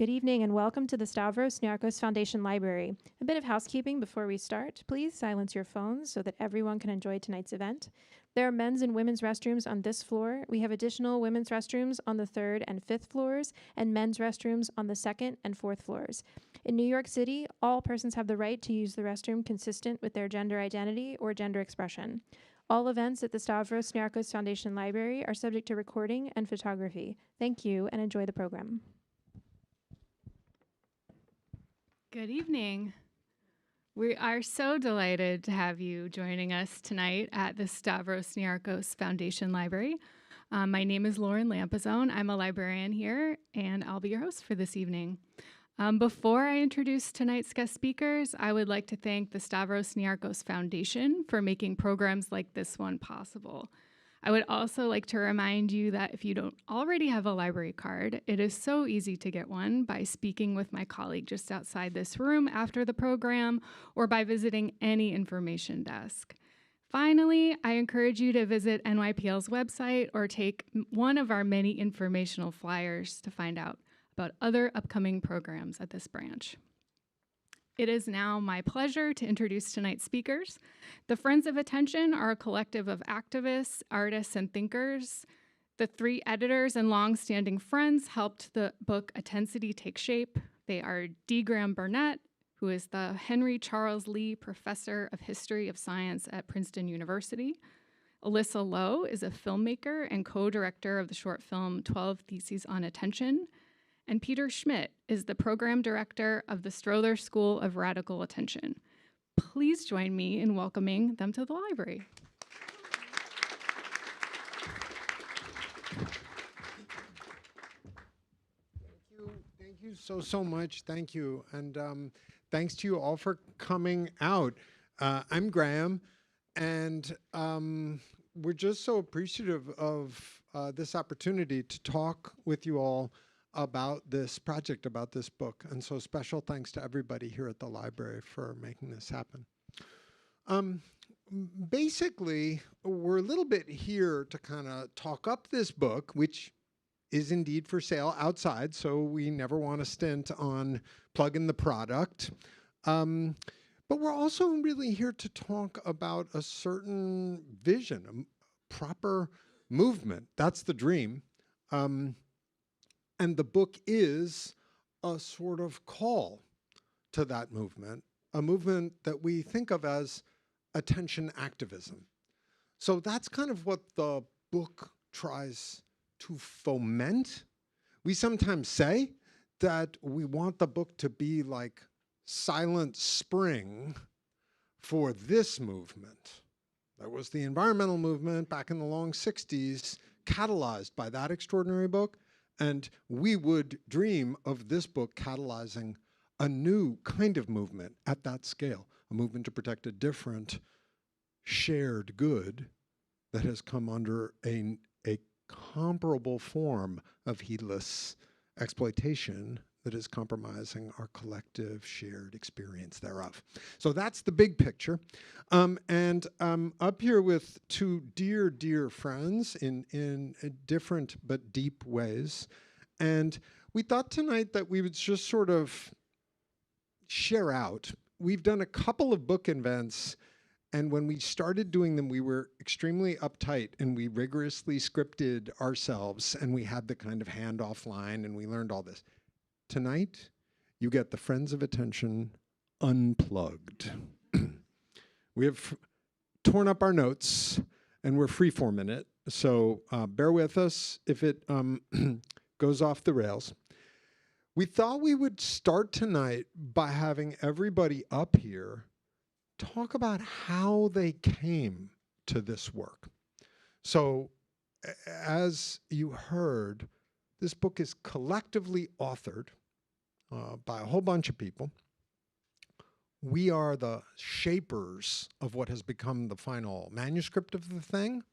Good evening and welcome to the Stavros Niarchos Foundation Library. A bit of housekeeping before we start. Please silence your phones so that everyone can enjoy tonight's event. There are men's and women's restrooms on this floor. We have additional women's restrooms on the 3rd and 5th floors and men's restrooms on the 2nd and 4th floors. In New York City, all persons have the right to use the restroom consistent with their gender identity or gender expression. All events at the Stavros Niarchos Foundation Library are subject to recording and photography. Thank you and enjoy the program. Good evening. We are so delighted to have you joining us tonight at the Stavros Niarchos Foundation Library. My name is Lauren Lampazone. I'm a librarian here, and I'll be your host for this evening. Before I introduce tonight's guest speakers, I would like to thank the Stavros Niarchos Foundation for making programs like this one possible. I would also like to remind you that if you don't already have a library card, it is so easy to get one by speaking with my colleague just outside this room after the program or by visiting any information desk. Finally, I encourage you to visit NYPL's website or take one of our many informational flyers to find out about other upcoming programs at this branch. It is now my pleasure to introduce tonight's speakers. The Friends of Attention are a collective of activists, artists, and thinkers. The 3 editors and long-standing friends helped the book Attensity take shape. They are D. Graham Burnett, who is the Henry Charles Lee Professor of History of Science at Princeton University. Alyssa Loh is a filmmaker and co-director of the short film 12 Theses on Attention. And Peter Schmidt is the program director of the Strother School of Radical Attention. Please join me in welcoming them to the library. Thank you so much. Thank you. And thanks to you all for coming out. I'm Graham, and we're just so appreciative of this opportunity to talk with you all about this project, about this book. And so special thanks to everybody here at the library for making this happen. Basically, we're a little bit here to kind of talk up this book, which is indeed for sale outside, so we never want to stint on plugging the product. But we're also really here to talk about a certain vision, a proper movement. That's the dream. And the book is a sort of call to that movement, a movement that we think of as attention activism. So that's kind of what the book tries to foment. We sometimes say that we want the book to be like Silent Spring for this movement. There was the environmental movement back in the long 60s, catalyzed by that extraordinary book. And we would dream of this book catalyzing a new kind of movement at that scale, a movement to protect a different shared good that has come under a comparable form of heedless exploitation that is compromising our collective shared experience thereof. So that's the big picture. And up here with 2 dear friends in different but deep ways. And we thought tonight that we would just sort of share out. We've done a couple of book events, and when we started doing them, we were extremely uptight, and we rigorously scripted ourselves, and we had the kind of handoff line, and we learned all this. Tonight, you get the Friends of Attention unplugged. We have torn up our notes, and we're freeforming it, so bear with us if it goes off the rails. We thought we would start tonight by having everybody up here talk about how they came to this work. So, as you heard, this book is collectively authored by a whole bunch of people. We are the shapers of what has become the final manuscript of the thing.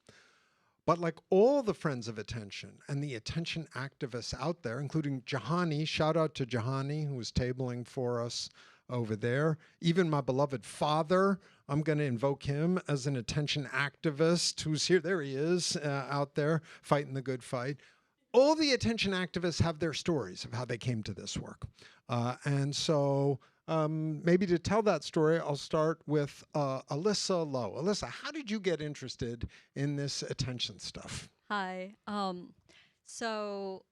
But like all the Friends of Attention and the attention activists out there, including Jahani, shout out to Jahani, who was tabling for us over there. Even my beloved father, I'm going to invoke him as an attention activist who's here. There he is, out there fighting the good fight. all the attention activists have their stories of how they came to this work. And so maybe to tell that story, I'll start with Alyssa Loh. Alyssa, how did you get interested in this attention stuff? Hi. So,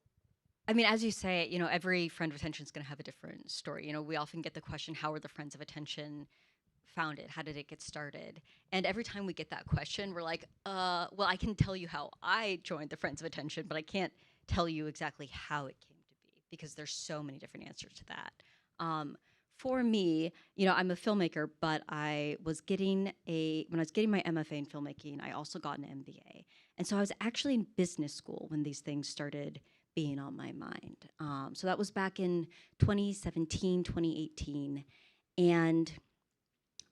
I mean, as you say, every friend of attention is going to have a different story. We often get the question, how are the Friends of Attention founded? How did it get started? And every time we get that question, we're like, well, I can tell you how I joined the Friends of Attention, but I can't tell you exactly how it came to be because there's so many different answers to that. For me, I'm a filmmaker, but when I was getting my MFA in filmmaking, I also got an MBA. And so I was actually in business school when these things started being on my mind. So that was back in 2017, 2018. And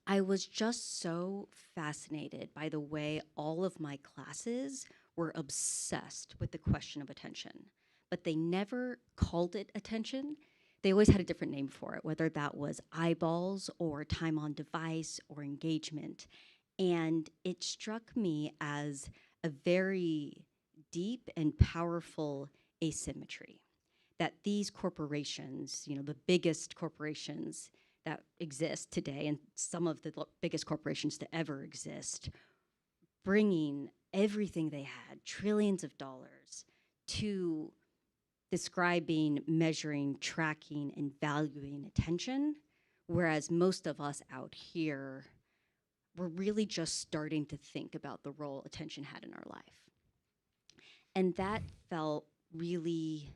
I was just so fascinated by the way all of my classes were obsessed with the question of attention. But they never called it attention. They always had a different name for it, whether that was eyeballs or time on device or engagement. And it struck me as a very deep and powerful asymmetry that these corporations, the biggest corporations that exist today and some of the biggest corporations to ever exist, bringing everything they had, trillions of dollars, to describing, measuring, tracking, and valuing attention, whereas most of us out here, we're really just starting to think about the role attention had in our life. And that felt really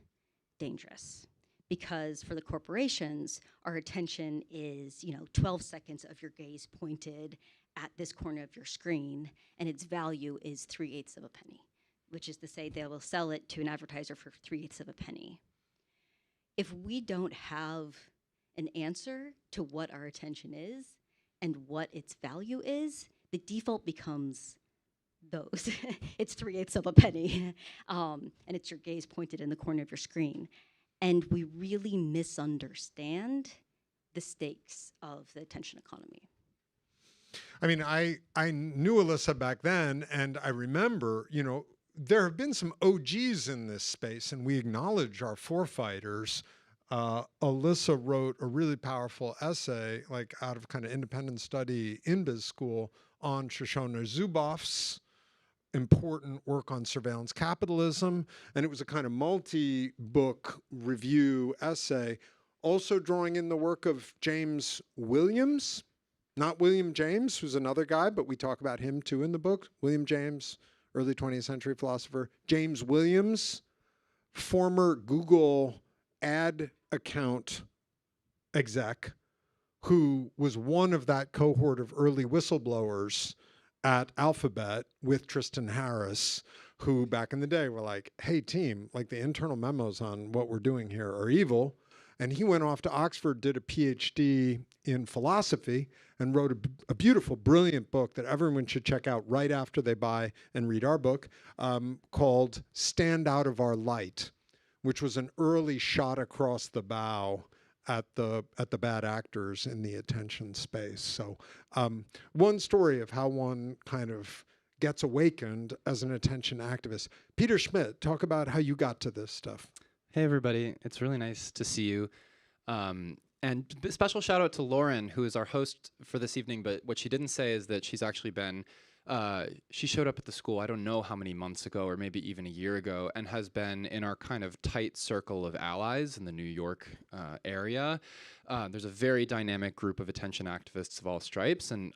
dangerous because for the corporations, our attention is, 12 seconds of your gaze pointed at this corner of your screen, and its value is 3/8 of a penny, which is to say they will sell it to an advertiser for 3/8 of a penny. If we don't have an answer to what our attention is and what its value is, the default becomes those. It's 3/8 of a penny, and it's your gaze pointed in the corner of your screen. And we really misunderstand the stakes of the attention economy. I mean, I knew Alyssa back then, and I remember, there have been some OGs in this space, and we acknowledge our forefighters. Alyssa wrote a really powerful essay, like out of kind of independent study in biz school, on Shoshana Zuboff's important work on surveillance capitalism. And it was a kind of multi-book review essay, also drawing in the work of James Williams, not William James, who's another guy, but we talk about him too in the book. William James, early 20th century philosopher. James Williams, former Google ad account exec, who was one of that cohort of early whistleblowers at Alphabet with Tristan Harris, who back in the day were like, hey team, like the internal memos on what we're doing here are evil. And he went off to Oxford, did a PhD in philosophy, and wrote a beautiful, brilliant book that everyone should check out right after they buy and read our book, called Stand Out of Our Light, which was an early shot across the bow at the bad actors in the attention space. So one story of how one kind of gets awakened as an attention activist. Peter Schmidt, talk about how you got to this stuff. Hey everybody, it's really nice to see you. And special shout out to Lauren, who is our host for this evening, but what she didn't say is that she's actually been, she showed up at the school, I don't know how many months ago, or maybe even a year ago, and has been in our kind of tight circle of allies in the New York area. There's a very dynamic group of attention activists of all stripes, and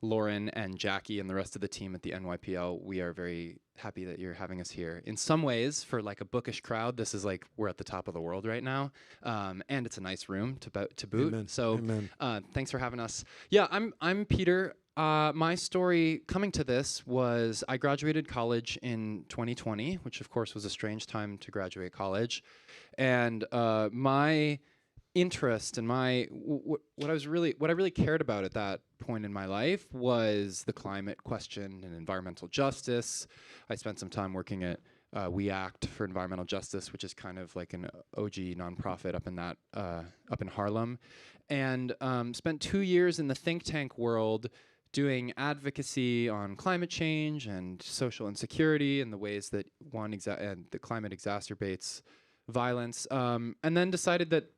Lauren and Jackie and the rest of the team at the NYPL, we are very happy that you're having us here. In some ways, for like a bookish crowd, this is like we're at the top of the world right now, and it's a nice room to boot. Amen. So Amen. Thanks for having us. Yeah, I'm Peter. My story coming to this was I graduated college in 2020, which of course was a strange time to graduate college, and my interest and what I really cared about at that point in my life was the climate question and environmental justice. I spent some time working at We Act for Environmental Justice, which is kind of like an OG nonprofit up in Harlem, and spent 2 years in the think tank world doing advocacy on climate change and social insecurity and the ways that and the climate exacerbates violence, and then decided that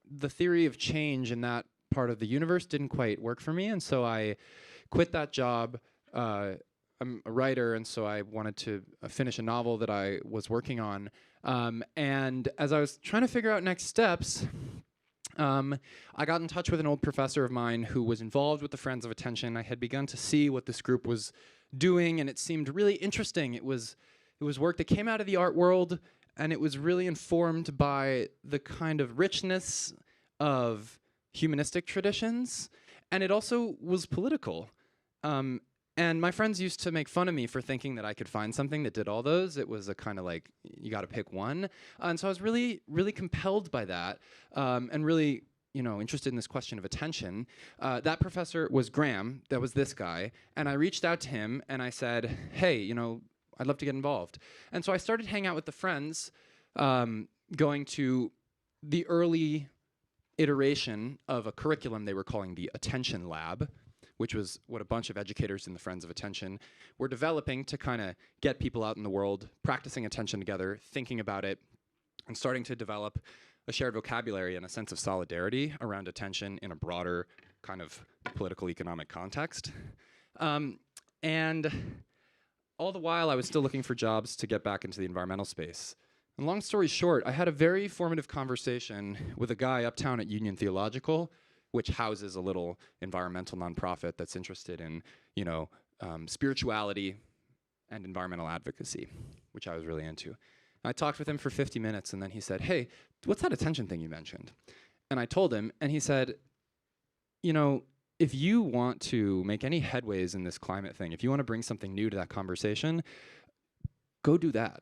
the theory of change in that part of the universe didn't quite work for me, and so I quit that job. I'm a writer, and so I wanted to finish a novel that I was working on. And as I was trying to figure out next steps, I got in touch with an old professor of mine who was involved with the Friends of Attention. I had begun to see what this group was doing, and it seemed really interesting. It was work that came out of the art world, and it was really informed by the kind of richness of humanistic traditions, and it also was political. And my friends used to make fun of me for thinking that I could find something that did all those. It was a kind of like, you got to pick one. And so I was really, really compelled by that, and really, interested in this question of attention. That professor was Graham. That was this guy. And I reached out to him and I said, hey, I'd love to get involved. And so I started hanging out with the friends, going to the early iteration of a curriculum they were calling the Attention Lab, which was what a bunch of educators in the Friends of Attention were developing to kind of get people out in the world, practicing attention together, thinking about it, and starting to develop a shared vocabulary and a sense of solidarity around attention in a broader kind of political economic context. And all the while, I was still looking for jobs to get back into the environmental space. And long story short, I had a very formative conversation with a guy uptown at Union Theological, which houses a little environmental nonprofit that's interested in, spirituality and environmental advocacy, which I was really into. I talked with him for 50 minutes, and then he said, hey, what's that attention thing you mentioned? And I told him, and he said, if you want to make any headways in this climate thing, if you want to bring something new to that conversation, go do that.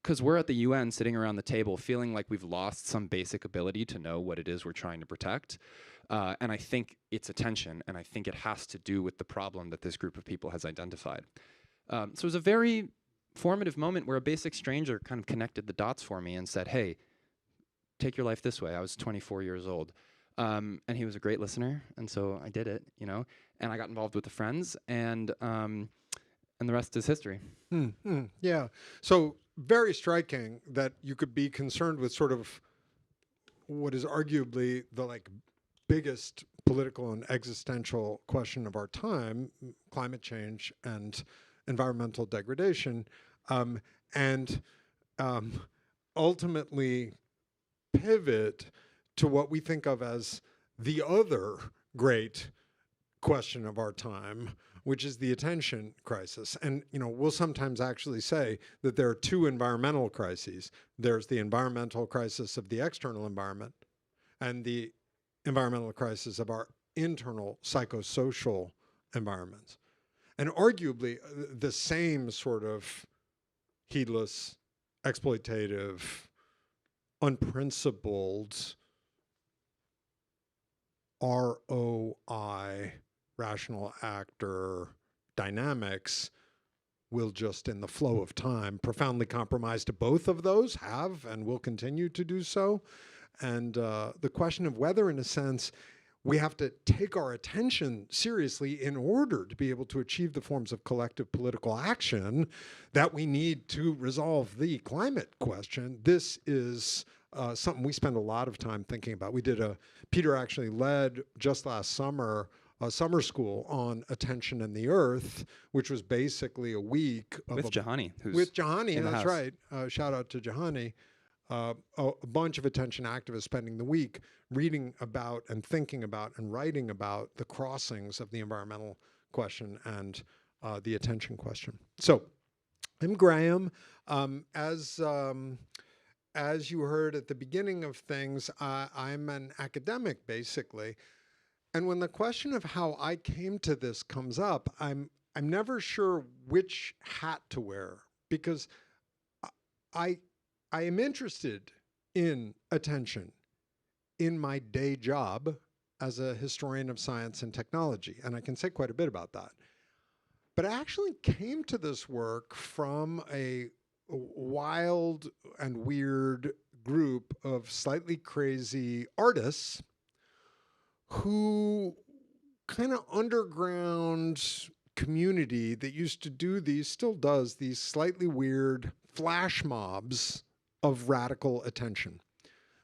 Because we're at the UN sitting around the table feeling like we've lost some basic ability to know what it is we're trying to protect. And I think it's attention, and I think it has to do with the problem that this group of people has identified. So it was a very formative moment where a basic stranger kind of connected the dots for me and said, hey, take your life this way. I was 24 years old. And he was a great listener, and so I did it, and I got involved with the friends, and the rest is history. Yeah. So very striking that you could be concerned with sort of what is arguably the biggest political and existential question of our time, climate change and environmental degradation, and ultimately pivot to what we think of as the other great question of our time, which is the attention crisis. And we'll sometimes actually say that there are two environmental crises. There's the environmental crisis of the external environment and the environmental crisis of our internal psychosocial environments. And arguably the same sort of heedless, exploitative, unprincipled ROI, rational actor dynamics will just in the flow of time profoundly compromise to both of those, have and will continue to do so. And the question of whether, in a sense, we have to take our attention seriously in order to be able to achieve the forms of collective political action that we need to resolve the climate question. This is something we spend a lot of time thinking about. Peter actually led just last summer a summer school on attention and the earth, which was basically a week of with Jahani. With Jahani, that's right. Shout out to Jahani. A bunch of attention activists spending the week reading about and thinking about and writing about the crossings of the environmental question and the attention question. So I'm Graham. As you heard at the beginning of things, I'm an academic, basically. And when the question of how I came to this comes up, I'm never sure which hat to wear, because I am interested in attention in my day job as a historian of science and technology, and I can say quite a bit about that. But I actually came to this work from a wild and weird group of slightly crazy artists who kind of underground community that used to do these, still does, these slightly weird flash mobs of radical attention.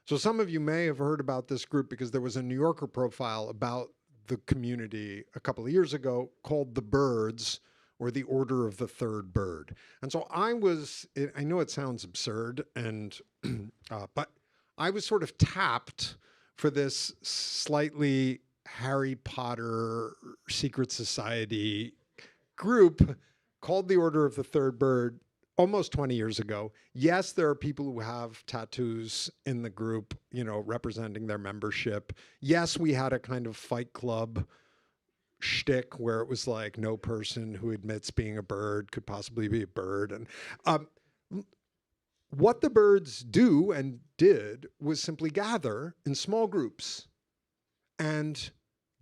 So some of you may have heard about this group because there was a New Yorker profile about the community a couple of years ago called The Birds, or the Order of the Third Bird. And so I know it sounds absurd, and but I was sort of tapped for this slightly Harry Potter secret society group called the Order of the Third Bird almost 20 years ago. Yes, there are people who have tattoos in the group, representing their membership. Yes, we had a kind of Fight Club shtick where it was like no person who admits being a bird could possibly be a bird. And what the birds do and did was simply gather in small groups and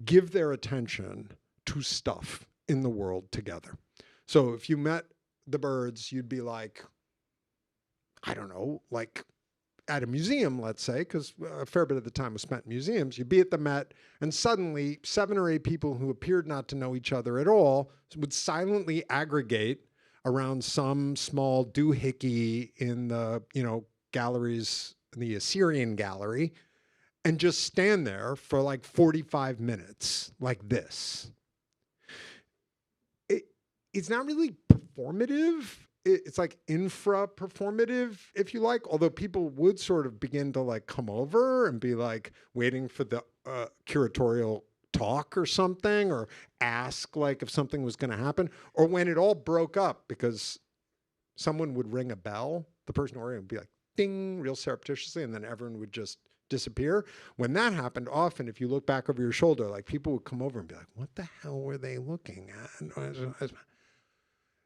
give their attention to stuff in the world together. So if you met the birds, you'd be like, I don't know, like at a museum, let's say, because a fair bit of the time was spent in museums. You'd be at the Met, and suddenly 7 or 8 people who appeared not to know each other at all would silently aggregate around some small doohickey in the, galleries, the Assyrian gallery, and just stand there for like 45 minutes like this. It's not really performative. It's like infra-performative, if you like, although people would sort of begin to like come over and be like waiting for the curatorial talk or something, or ask like if something was going to happen, or when it all broke up because someone would ring a bell, the person ordering would be like, ding, real surreptitiously, and then everyone would just disappear. When that happened, often, if you look back over your shoulder, like people would come over and be like, what the hell were they looking at?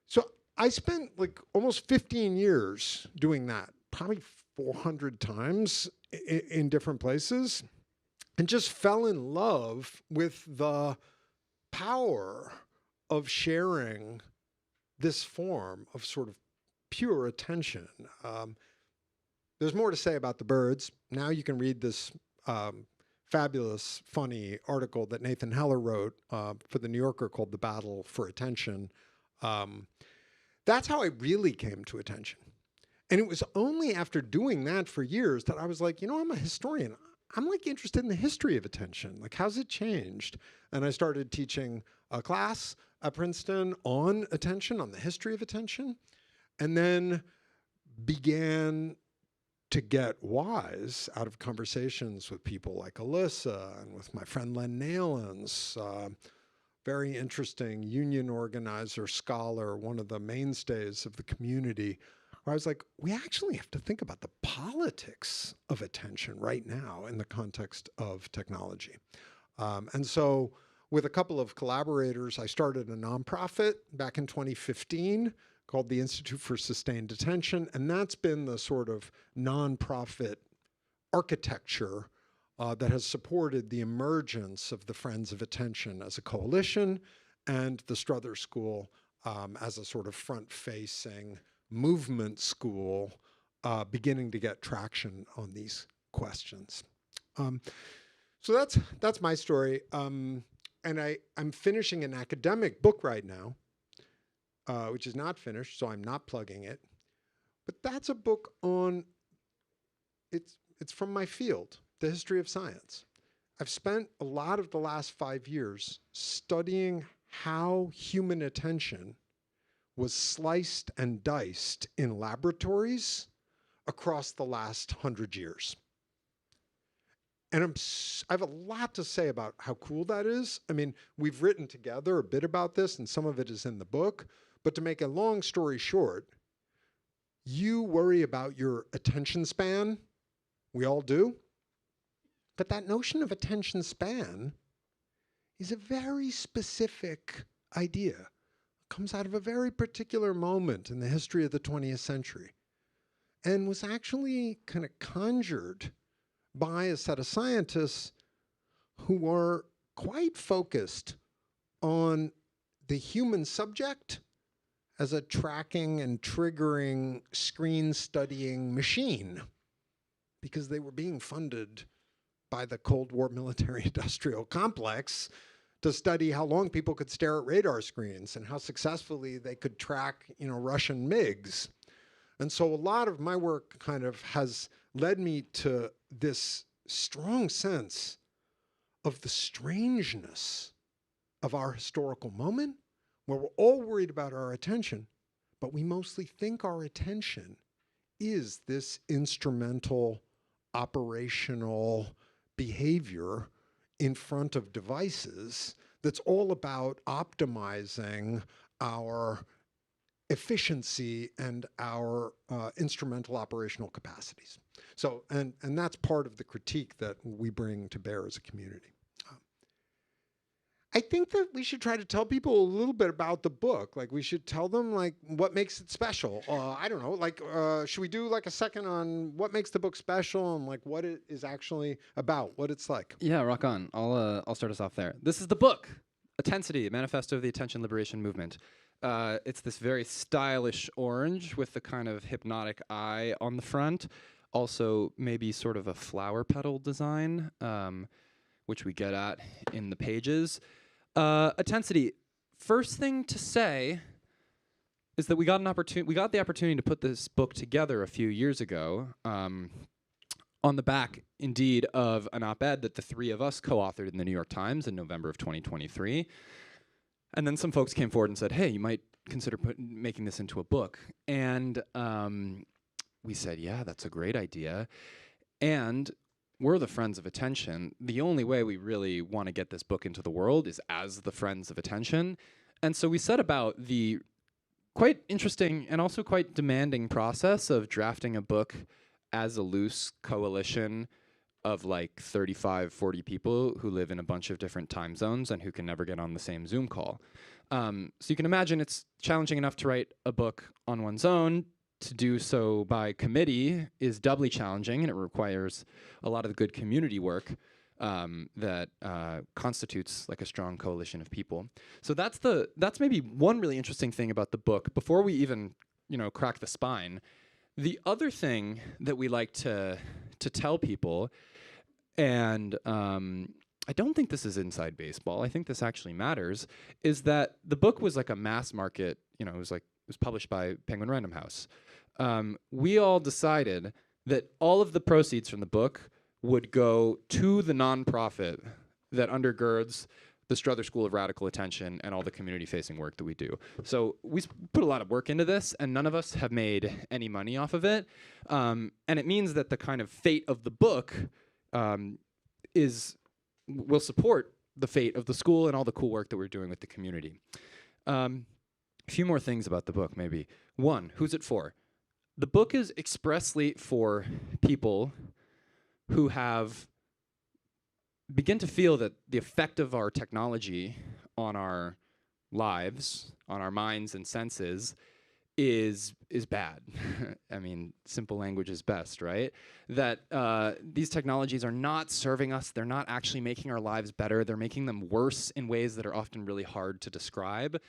So I spent like almost 15 years doing that, probably 400 times in different places, and just fell in love with the power of sharing this form of sort of pure attention. There's more to say about the birds. Now you can read this fabulous, funny article that Nathan Heller wrote for The New Yorker called The Battle for Attention. That's how I really came to attention. And it was only after doing that for years that I was like, I'm a historian. I'm like interested in the history of attention. Like, how's it changed? And I started teaching a class at Princeton on attention, on the history of attention, and then began to get wise out of conversations with people like Alyssa and with my friend Len Nalens, very interesting union organizer, scholar, one of the mainstays of the community, where I was like, we actually have to think about the politics of attention right now in the context of technology. And so with a couple of collaborators, I started a nonprofit back in 2015 called the Institute for Sustained Attention, and that's been the sort of nonprofit architecture that has supported the emergence of the Friends of Attention as a coalition, and the Struthers School as a sort of front-facing movement school beginning to get traction on these questions. So that's my story. And I'm finishing an academic book right now, which is not finished, so I'm not plugging it. But that's a book on, it's from my field, the history of science. I've spent a lot of the last 5 years studying how human attention was sliced and diced in laboratories across the last 100 years. And I have a lot to say about how cool that is. I mean, we've written together a bit about this, and some of it is in the book. But to make a long story short, you worry about your attention span. We all do. But that notion of attention span is a very specific idea. It comes out of a very particular moment in the history of the 20th century and was actually kind of conjured by a set of scientists who are quite focused on the human subject as a tracking and triggering screen studying machine, because they were being funded by the Cold War military industrial complex to study how long people could stare at radar screens and how successfully they could track, Russian MiGs. And so a lot of my work kind of has led me to this strong sense of the strangeness of our historical moment, where we're all worried about our attention, but we mostly think our attention is this instrumental, operational behavior in front of devices that's all about optimizing our efficiency and our instrumental operational capacities. So, and that's part of the critique that we bring to bear as a community. I think that we should try to tell people a little bit about the book. Like, we should tell them, like, what makes it special. I don't know, like, should we do like a second on what makes the book special and like what it is actually about, what it's like? Yeah, rock on. I'll start us off there. This is the book, Attensity, Manifesto of the Attention Liberation Movement. It's this very stylish orange with the kind of hypnotic eye on the front. Also, maybe sort of a flower petal design, which we get at in the pages. Attensity. First thing to say is that we got the opportunity to put this book together a few years ago, on the back, indeed, of an op-ed that the three of us co-authored in the New York Times in November of 2023. And then some folks came forward and said, hey, you might consider making this into a book. And we said, yeah, that's a great idea. And we're the Friends of Attention. The only way we really want to get this book into the world is as the Friends of Attention. And so we set about the quite interesting and also quite demanding process of drafting a book as a loose coalition of like 35, 40 people who live in a bunch of different time zones and who can never get on the same Zoom call. So you can imagine it's challenging enough to write a book on one's own. To do so by committee is doubly challenging, and it requires a lot of the good community work that constitutes like a strong coalition of people. So that's maybe one really interesting thing about the book. Before we even crack the spine, the other thing that we like to tell people, and I don't think this is inside baseball, I think this actually matters, is that the book was like a mass market. It was published by Penguin Random House. We all decided that all of the proceeds from the book would go to the nonprofit that undergirds the Strother School of Radical Attention and all the community-facing work that we do. So we put a lot of work into this, and none of us have made any money off of it. And it means that the kind of fate of the book will support the fate of the school and all the cool work that we're doing with the community. A few more things about the book, maybe. One, who's it for? The book is expressly for people who begin to feel that the effect of our technology on our lives, on our minds and senses, is bad. I mean, simple language is best, right? That these technologies are not serving us. They're not actually making our lives better. They're making them worse in ways that are often really hard to describe.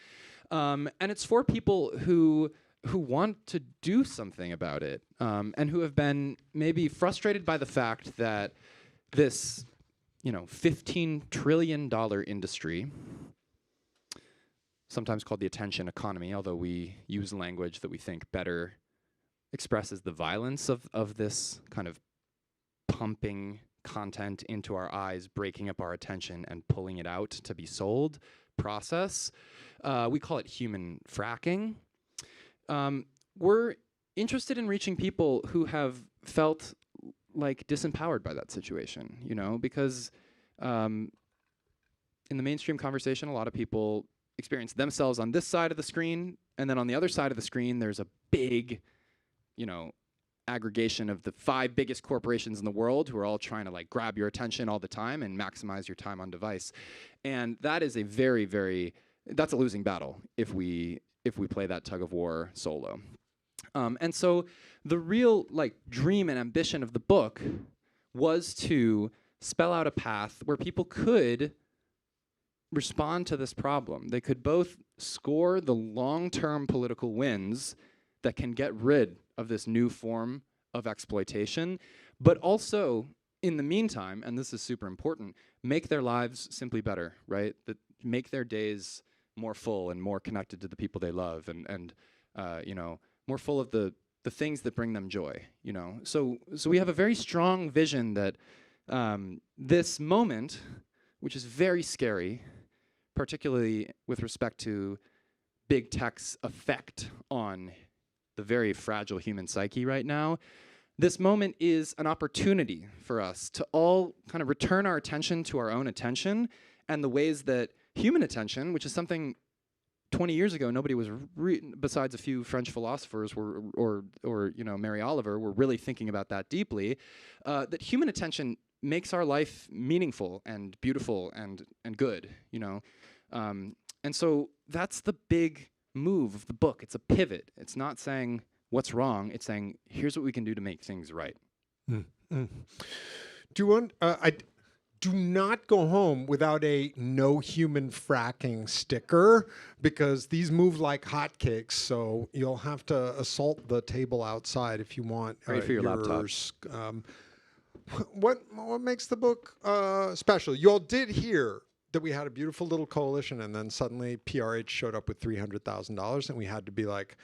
And it's for people who want to do something about it, and who have been maybe frustrated by the fact that this, $15 trillion industry, sometimes called the attention economy, although we use language that we think better expresses the violence of this kind of pumping content into our eyes, breaking up our attention and pulling it out to be sold process. We call it human fracking. We're interested in reaching people who have felt like disempowered by that situation, because in the mainstream conversation, a lot of people experience themselves on this side of the screen, and then on the other side of the screen, there's a big, aggregation of the 5 biggest corporations in the world who are all trying to like grab your attention all the time and maximize your time on device. And that is a very, very, that's a losing battle if we play that tug of war solo. And so the real like dream and ambition of the book was to spell out a path where people could respond to this problem. They could both score the long-term political wins that can get rid of this new form of exploitation, but also in the meantime, and this is super important, make their lives simply better, right? That make their days more full and more connected to the people they love, and you know, more full of the things that bring them joy, you know. So we have a very strong vision that this moment, which is very scary, particularly with respect to big tech's effect on the very fragile human psyche right now, this moment is an opportunity for us to all kind of return our attention to our own attention and the ways that human attention, which is something 20 years ago nobody was, besides a few French philosophers or you know, Mary Oliver, were really thinking about that deeply, that human attention makes our life meaningful and beautiful and good, you know. And so that's the big move of the book. It's a pivot. It's not saying what's wrong. It's saying, here's what we can do to make things right. Do you want, do not go home without a no human fracking sticker, because these move like hotcakes. So you'll have to assault the table outside if you want. Great for your laptop. What makes the book special? You all did hear that we had a beautiful little coalition, and then suddenly PRH showed up with $300,000, and we had to be like,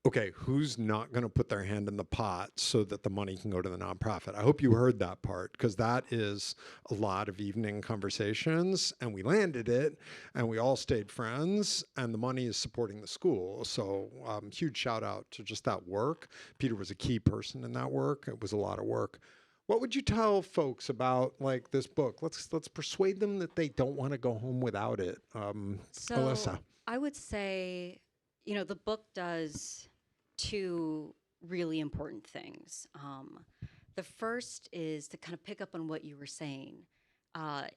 okay, who's not going to put their hand in the pot so that the money can go to the nonprofit? I hope you heard that part, because that is a lot of evening conversations, and we landed it, and we all stayed friends, and the money is supporting the school. So huge shout out to just that work. Peter was a key person in that work. It was a lot of work. What would you tell folks about like this book? Let's persuade them that they don't want to go home without it. So Alyssa. I would say, you know, the book does two really important things. The first is to kind of pick up on what you were saying.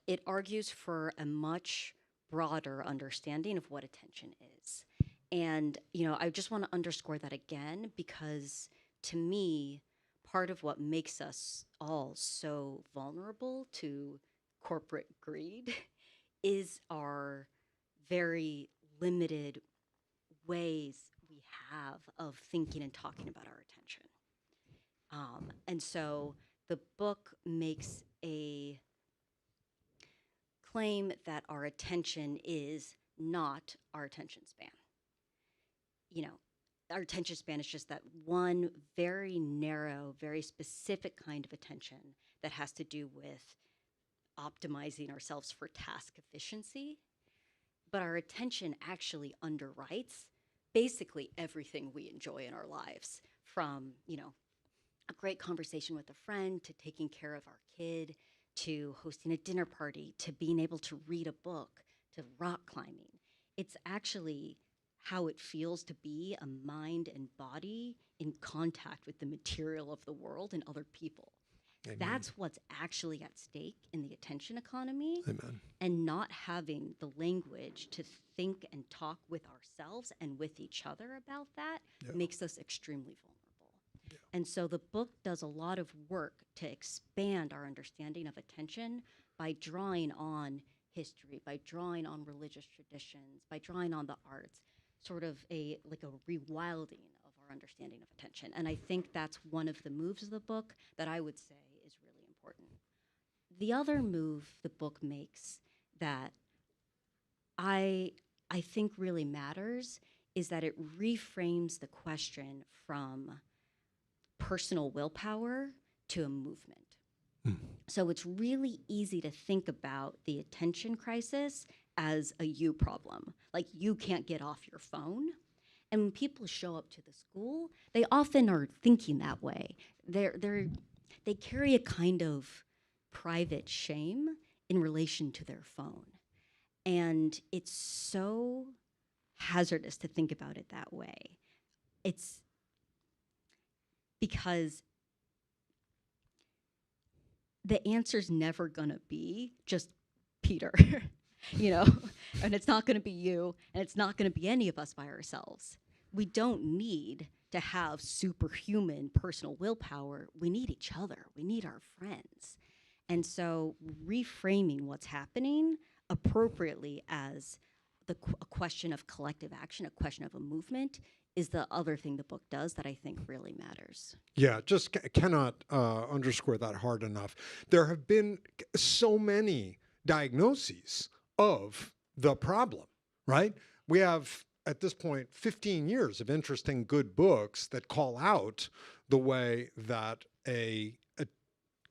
It argues for a much broader understanding of what attention is. And, you know, I just want to underscore that again, because to me, part of what makes us all so vulnerable to corporate greed is our very limited ways we have of thinking and talking about our attention. And so the book makes a claim that our attention is not our attention span. You know, our attention span is just that one very narrow, very specific kind of attention that has to do with optimizing ourselves for task efficiency. But our attention actually underwrites basically everything we enjoy in our lives, from, you know, a great conversation with a friend, to taking care of our kid, to hosting a dinner party, to being able to read a book, to rock climbing. It's actually how it feels to be a mind and body in contact with the material of the world and other people. Amen. That's what's actually at stake in the attention economy. Amen. And not having the language to think and talk with ourselves and with each other about that makes us extremely vulnerable. Yeah. And so the book does a lot of work to expand our understanding of attention by drawing on history, by drawing on religious traditions, by drawing on the arts, sort of a rewilding of our understanding of attention. And I think that's one of the moves of the book that I would say is really important. The other move the book makes that I think really matters is that it reframes the question from personal willpower to a movement. So it's really easy to think about the attention crisis as a you problem. Like, you can't get off your phone. And when people show up to the school, they often are thinking that way. They carry a kind of private shame in relation to their phone. And it's so hazardous to think about it that way. It's because the answer's never gonna be just Peter, you know, and it's not gonna be you, and it's not gonna be any of us by ourselves. We don't need to have superhuman personal willpower. We need each other. We need our friends. And so reframing what's happening appropriately as a question of collective action, a question of a movement, is the other thing the book does that I think really matters. Yeah, just cannot underscore that hard enough. There have been so many diagnoses of the problem, right? We have, at this point, 15 years of interesting good books that call out the way that a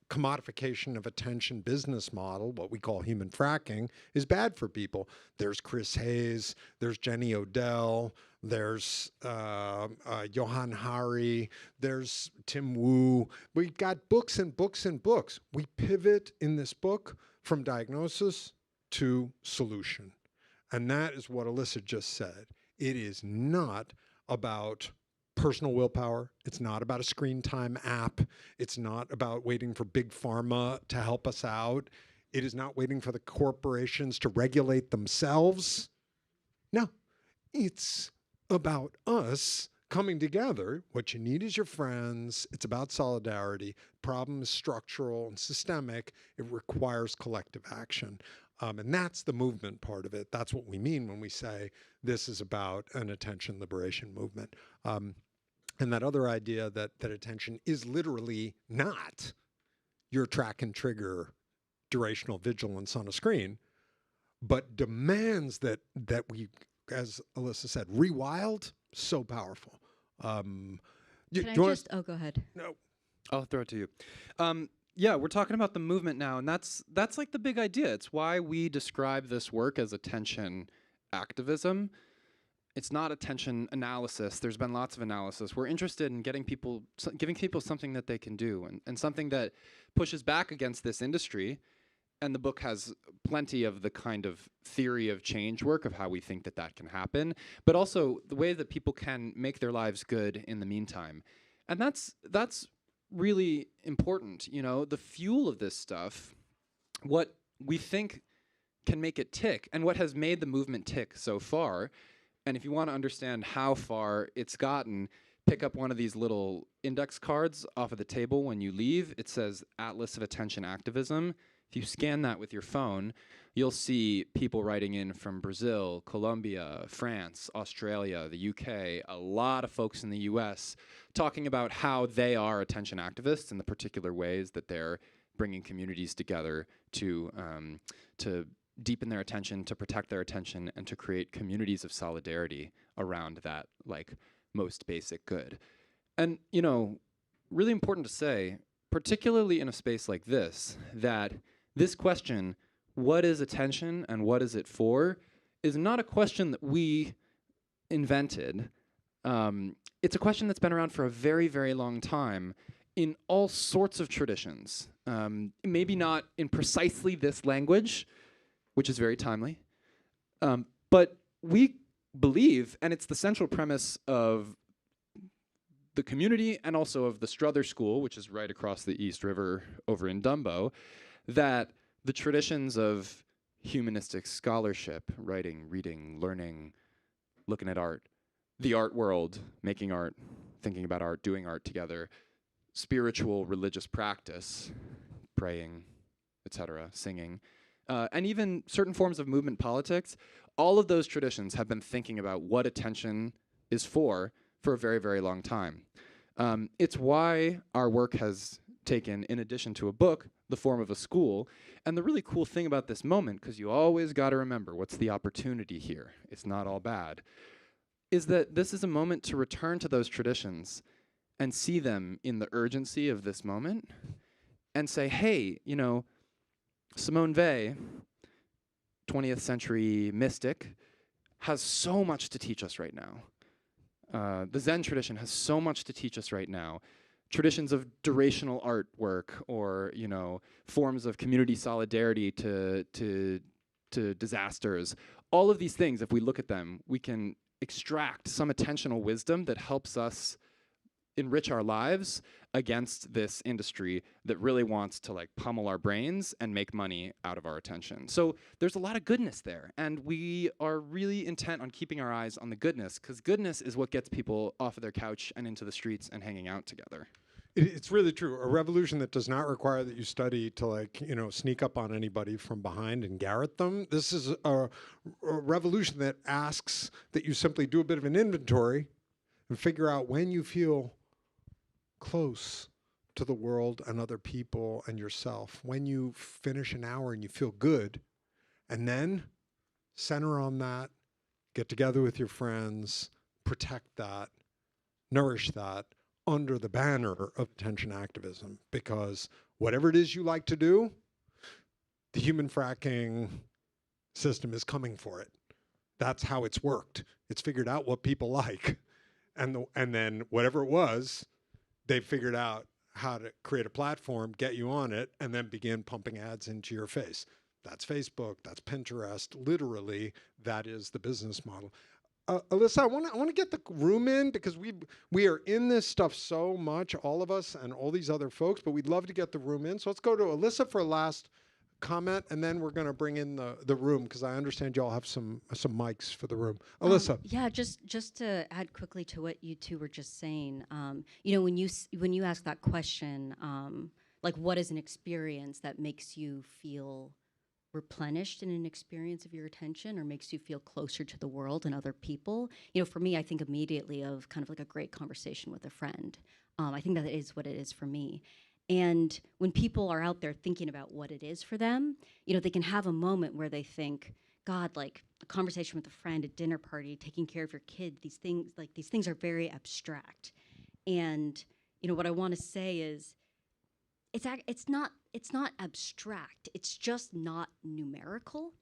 commodification of attention business model, what we call human fracking, is bad for people. There's Chris Hayes, there's Jenny Odell, there's Johan Hari, there's Tim Wu. We've got books and books and books. We pivot in this book from diagnosis to solution. And that is what Alyssa just said. It is not about personal willpower. It's not about a screen time app. It's not about waiting for big pharma to help us out. It is not waiting for the corporations to regulate themselves. No, it's about us coming together. What you need is your friends. It's about solidarity. Problem is structural and systemic. It requires collective action. And that's the movement part of it. That's what we mean when we say this is about an attention liberation movement. And that other idea that attention is literally not your track and trigger durational vigilance on a screen, but demands that we, as Alyssa said, rewild, so powerful. Can I just, oh, go ahead. No. I'll throw it to you. Yeah, we're talking about the movement now, and that's like the big idea. It's why we describe this work as attention activism. It's not attention analysis. There's been lots of analysis. We're interested in giving people something that they can do, and something that pushes back against this industry. And the book has plenty of the kind of theory of change work of how we think that can happen, but also the way that people can make their lives good in the meantime. And that's really important. You know, the fuel of this stuff, what we think can make it tick, and what has made the movement tick so far. And if you want to understand how far it's gotten, pick up one of these little index cards off of the table when you leave. It says Atlas of Attention Activism. If you scan that with your phone, you'll see people writing in from Brazil, Colombia, France, Australia, the UK, a lot of folks in the US talking about how they are attention activists and the particular ways that they're bringing communities together to deepen their attention, to protect their attention, and to create communities of solidarity around that, like, most basic good. And, you know, really important to say, particularly in a space like this, that this question, what is attention and what is it for, is not a question that we invented. It's a question that's been around for a very, very long time in all sorts of traditions. Maybe not in precisely this language, which is very timely. But we believe, and it's the central premise of the community and also of the Strother School, which is right across the East River over in Dumbo, that the traditions of humanistic scholarship, writing, reading, learning, looking at art, the art world, making art, thinking about art, doing art together, spiritual religious practice, praying, etc., singing, and even certain forms of movement politics, all of those traditions have been thinking about what attention is for a very, very long time. It's why our work has taken, in addition to a book, the form of a school. And the really cool thing about this moment, because you always got to remember what's the opportunity here, it's not all bad, is that this is a moment to return to those traditions and see them in the urgency of this moment and say, hey, you know, Simone Weil, 20th century mystic, has so much to teach us right now. The Zen tradition has so much to teach us right now. Traditions of durational artwork, or, you know, forms of community solidarity to disasters. All of these things, if we look at them, we can extract some attentional wisdom that helps us enrich our lives against this industry that really wants to, like, pummel our brains and make money out of our attention. So there's a lot of goodness there, and we are really intent on keeping our eyes on the goodness, because goodness is what gets people off of their couch and into the streets and hanging out together. It's really true. A revolution that does not require that you study to, like, you know, sneak up on anybody from behind and garrote them. This is a revolution that asks that you simply do a bit of an inventory, and figure out when you feel close to the world and other people and yourself, when you finish an hour and you feel good, and then center on that, get together with your friends, protect that, nourish that under the banner of attention activism. Because whatever it is you like to do, the human fracking system is coming for it. That's how it's worked. It's figured out what people like. And then whatever it was, they figured out how to create a platform, get you on it, and then begin pumping ads into your face. That's Facebook, that's Pinterest. Literally, that is the business model. Alyssa, I want to get the room in, because we are in this stuff so much, all of us and all these other folks, but we'd love to get the room in. So let's go to Alyssa for a last comment, and then we're going to bring in the room, because I understand you all have some mics for the room. Alyssa. Yeah, just to add quickly to what you two were just saying, you know, when you ask that question, like, what is an experience that makes you feel replenished in an experience of your attention, or makes you feel closer to the world and other people? You know, for me, I think immediately of kind of like a great conversation with a friend. I think that is what it is for me. And when people are out there thinking about what it is for them, you know, they can have a moment where they think, God, like a conversation with a friend, a dinner party, taking care of your kid, these things are very abstract. And, you know, what I want to say is, it's not abstract. It's just not numerical.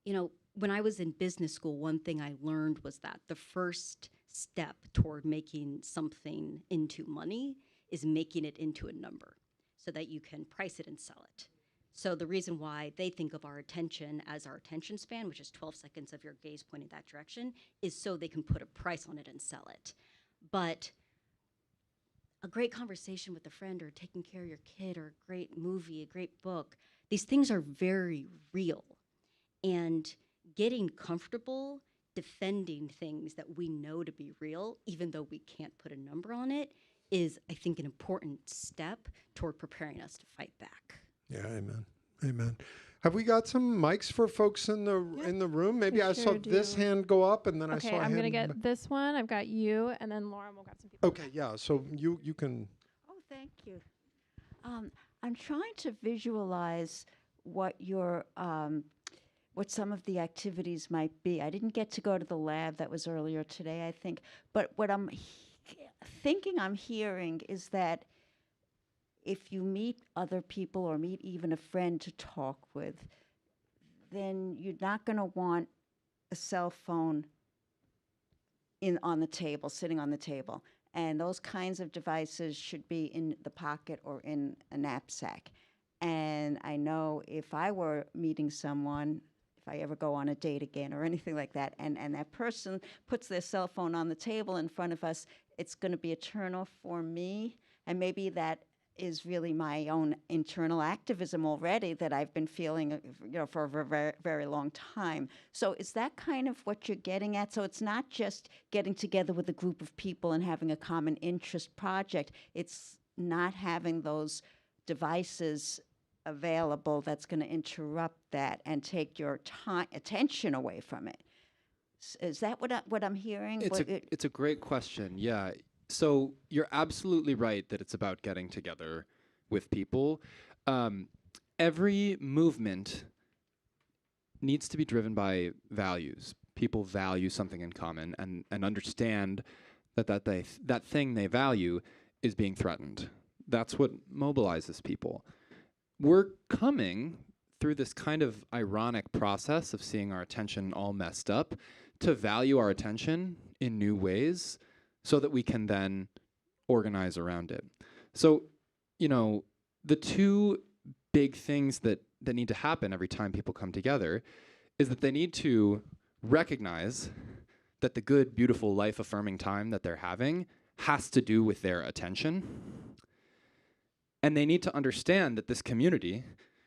You know, when I was in business school, one thing I learned was that the first step toward making something into money is making it into a number so that you can price it and sell it. So the reason why they think of our attention as our attention span, which is 12 seconds of your gaze pointing that direction, is so they can put a price on it and sell it. But a great conversation with a friend, or taking care of your kid, or a great movie, a great book, these things are very real. And getting comfortable defending things that we know to be real, even though we can't put a number on it, is, I think, an important step toward preparing us to fight back. Yeah, amen. Amen. Have we got some mics for folks in the room? Maybe I saw this hand go up, and then I saw a hand. Okay, I'm going to get this one. I've got you, and then Lauren will got some people. Okay, yeah. So you can. Oh, thank you. I'm trying to visualize what your what some of the activities might be. I didn't get to go to the lab that was earlier today, I think, but what I'm thinking I'm hearing is that if you meet other people, or meet even a friend to talk with, then you're not going to want a cell phone on the table, sitting on the table. And those kinds of devices should be in the pocket or in a knapsack. And I know if I were meeting someone, if I ever go on a date again or anything like that, and that person puts their cell phone on the table in front of us, it's going to be a turnoff for me. And maybe that is really my own internal activism already that I've been feeling, you know, for a very, very long time. So is that kind of what you're getting at? So it's not just getting together with a group of people and having a common interest project. It's not having those devices available that's going to interrupt that and take your attention away from it. Is that what I'm hearing? It's a great question. Yeah. So you're absolutely right that it's about getting together with people. Every movement needs to be driven by values. People value something in common, and understand that thing they value is being threatened. That's what mobilizes people. We're coming through this kind of ironic process of seeing our attention all messed up to value our attention in new ways, so that we can then organize around it. So, you know, the two big things that need to happen every time people come together is that they need to recognize that the good, beautiful, life-affirming time that they're having has to do with their attention. And they need to understand that this community,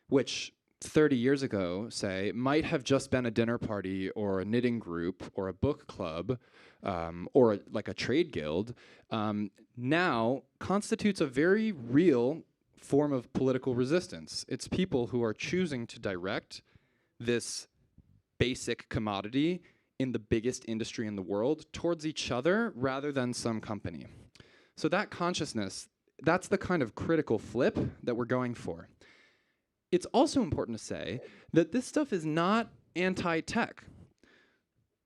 which 30 years ago, say, might have just been a dinner party or a knitting group or a book club, or like a trade guild, now constitutes a very real form of political resistance. It's people who are choosing to direct this basic commodity in the biggest industry in the world towards each other rather than some company. So that consciousness, that's the kind of critical flip that we're going for. It's also important to say that this stuff is not anti-tech.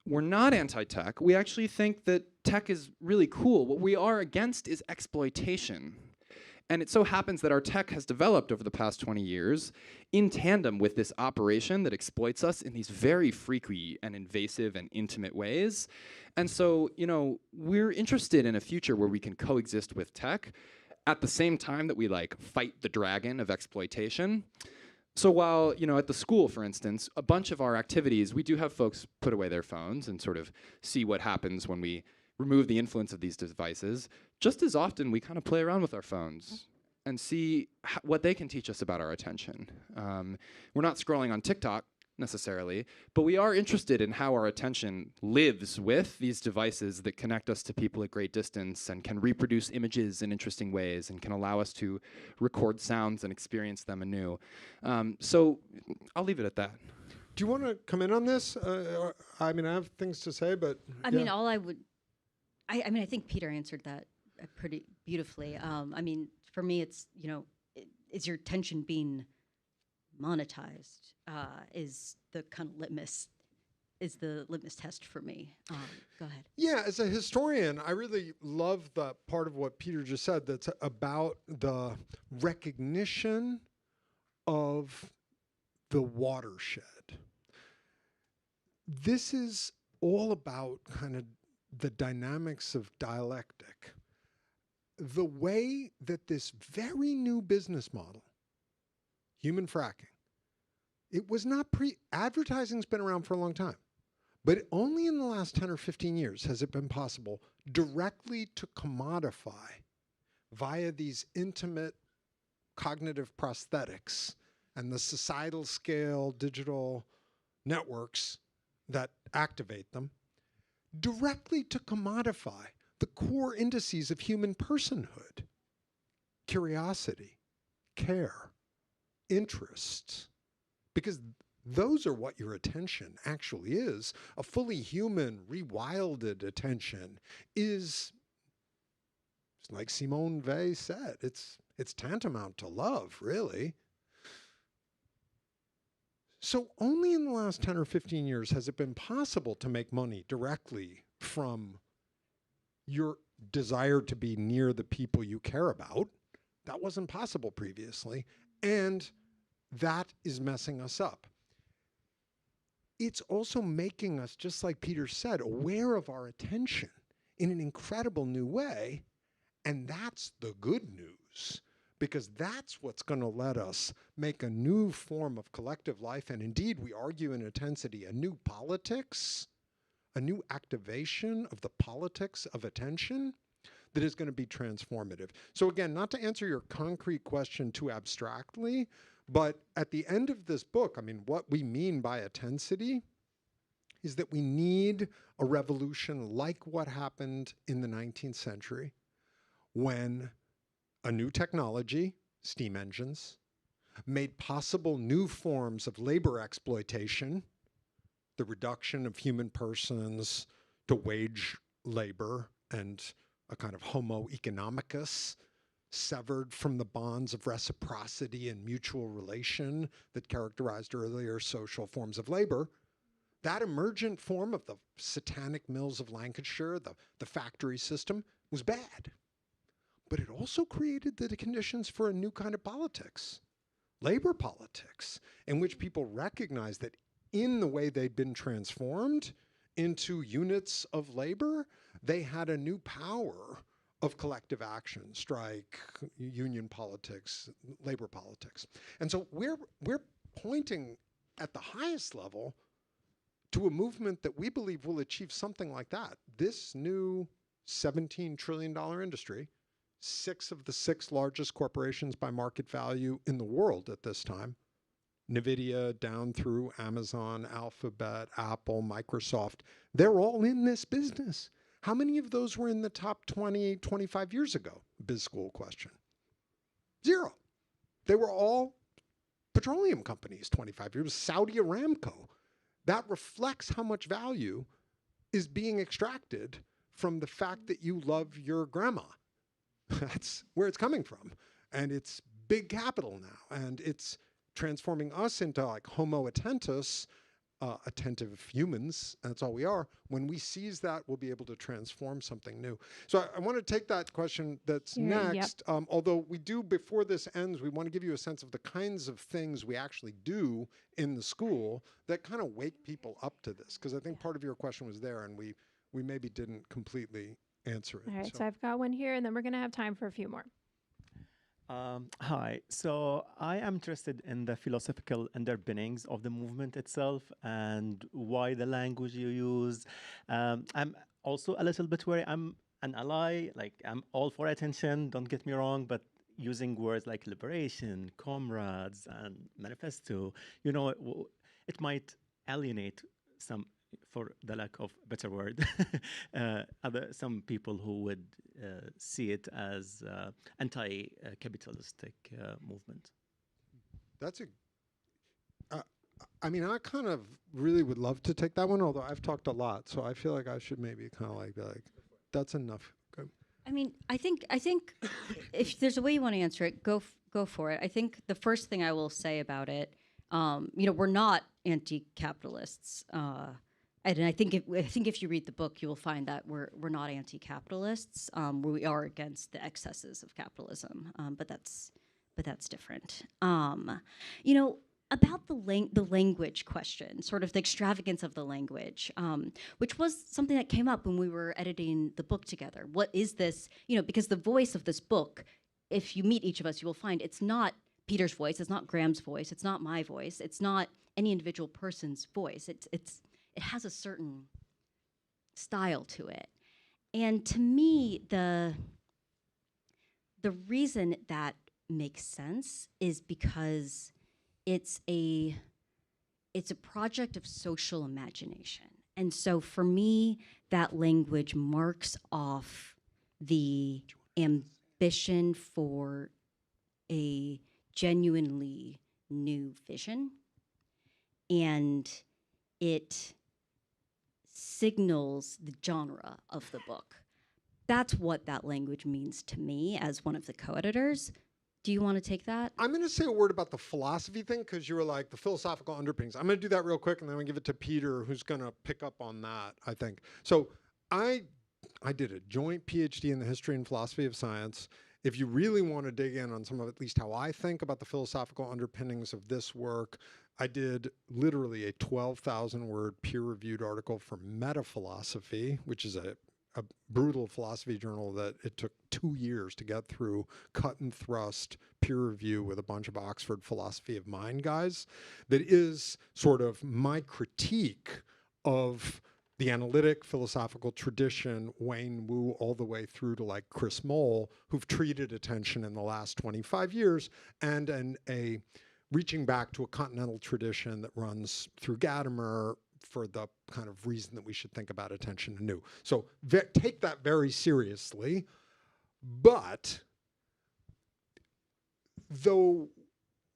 We're not anti-tech. We actually think that tech is really cool. What we are against is exploitation. And it so happens that our tech has developed over the past 20 years in tandem with this operation that exploits us in these very freaky and invasive and intimate ways. And so, you know, we're interested in a future where we can coexist with tech at the same time that we like fight the dragon of exploitation. So while, you know, at the school, for instance, a bunch of our activities, we do have folks put away their phones and sort of see what happens when we remove the influence of these devices. Just as often, we kind of play around with our phones and see what they can teach us about our attention. We're not scrolling on TikTok necessarily, but we are interested in how our attention lives with these devices that connect us to people at great distance and can reproduce images in interesting ways and can allow us to record sounds and experience them anew. So I'll leave it at that. Do you want to come in on this? I mean, I have things to say, but I mean, all I would, I mean, I think Peter answered that pretty beautifully. I mean, for me, it's, you know, is your attention being monetized? Is the kind of litmus test for me. Go ahead. Yeah, as a historian, I really love the part of what Peter just said that's about the recognition of the watershed. This is all about kind of the dynamics of dialectic. The way that this very new business model, human fracking, it was not advertising's been around for a long time, but only in the last 10 or 15 years has it been possible directly to commodify via these intimate cognitive prosthetics and the societal scale digital networks that activate them, directly to commodify the core indices of human personhood: curiosity, care, interests. Because those are what your attention actually is. A fully human, rewilded attention is, like Simone Weil said, it's tantamount to love, really. So only in the last 10 or 15 years has it been possible to make money directly from your desire to be near the people you care about. That wasn't possible previously. And that is messing us up. It's also making us, just like Peter said, aware of our attention in an incredible new way. And that's the good news, because that's what's going to let us make a new form of collective life. And indeed, we argue in Attensity, a new politics, a new activation of the politics of attention that is going to be transformative. So again, not to answer your concrete question too abstractly, but at the end of this book, I mean, what we mean by Attensity is that we need a revolution like what happened in the 19th century when a new technology, steam engines, made possible new forms of labor exploitation, the reduction of human persons to wage labor and a kind of homo economicus, severed from the bonds of reciprocity and mutual relation that characterized earlier social forms of labor. That emergent form of the satanic mills of Lancashire, the factory system, was bad. But it also created the conditions for a new kind of politics, labor politics, in which people recognized that in the way they'd been transformed into units of labor, they had a new power of collective action, strike, union politics, labor politics. And so we're pointing at the highest level to a movement that we believe will achieve something like that. This new $17 trillion industry, 6 of the 6 largest corporations by market value in the world at this time, NVIDIA down through Amazon, Alphabet, Apple, Microsoft, they're all in this business. How many of those were in the top 20, 25 years ago? Biz school question. 0. They were all petroleum companies 25 years, Saudi Aramco. That reflects how much value is being extracted from the fact that you love your grandma. That's where it's coming from. And it's big capital now. And it's transforming us into like homo attentus, attentive humans. That's all we are. When we seize that, we'll be able to transform something new. So I want to take that question that's next. Although we do, before this ends, we want to give you a sense of the kinds of things we actually do in the school that kind of wake people up to this. Because I think part of your question was there, and we maybe didn't completely answer it. All right, so I've got one here, and then we're going to have time for a few more. Hi. So I am interested in the philosophical underpinnings of the movement itself and why the language you use. I'm also a little bit worried. I'm an ally, like I'm all for attention, don't get me wrong, but using words like liberation, comrades, and manifesto, you know, it might alienate some, for the lack of a better word, some people who would see it as anti-capitalistic movement. That's I mean, I kind of really would love to take that one, although I've talked a lot, so I feel like I should maybe kind of like be like, that's enough. Okay. I mean, I think if there's a way you want to answer it, go for it. I think the first thing I will say about it, we're not anti-capitalists. And I think if you read the book, you will find that we're not anti-capitalists. We are against the excesses of capitalism, but that's different. About the language question, sort of the extravagance of the language, which was something that came up when we were editing the book together. What is this? Because the voice of this book, if you meet each of us, you will find it's not Peter's voice, it's not Graham's voice, it's not my voice, it's not any individual person's voice. It has a certain style to it. And to me, the reason that makes sense is because it's a project of social imagination. And so for me, that language marks off the ambition for a genuinely new vision, and it signals the genre of the book. That's what that language means to me as one of the co-editors. Do you want to take that? I'm going to say a word about the philosophy thing, because you were like the philosophical underpinnings. I'm going to do that real quick, and then I'm going to give it to Peter, who's going to pick up on that, I think. So I did a joint PhD in the history and philosophy of science. If you really want to dig in on some of at least how I think about the philosophical underpinnings of this work, I did literally a 12,000-word peer-reviewed article for Metaphilosophy, which is a brutal philosophy journal that it took 2 years to get through, cut and thrust peer review with a bunch of Oxford philosophy of mind guys. That is sort of my critique of the analytic philosophical tradition, Wayne Wu, all the way through to like Chris Moll, who've treated attention in the last 25 years, and a reaching back to a continental tradition that runs through Gadamer for the kind of reason that we should think about attention anew. So take that very seriously. But though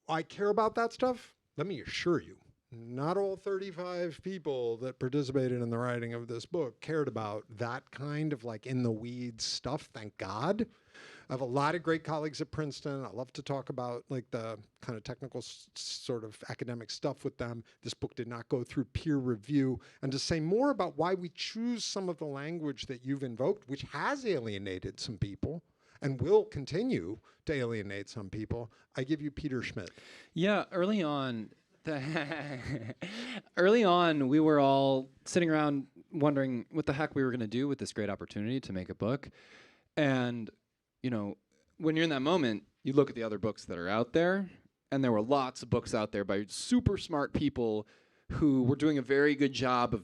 I care about that stuff, let me assure you, not all 35 people that participated in the writing of this book cared about that kind of like in the weeds stuff, thank God. I have a lot of great colleagues at Princeton. I love to talk about like the kind of technical sort of academic stuff with them. This book did not go through peer review. And to say more about why we choose some of the language that you've invoked, which has alienated some people and will continue to alienate some people, I give you Peter Schmidt. Yeah, early on, we were all sitting around wondering what the heck we were going to do with this great opportunity to make a book. And when you're in that moment, you look at the other books that are out there, and there were lots of books out there by super smart people who were doing a very good job of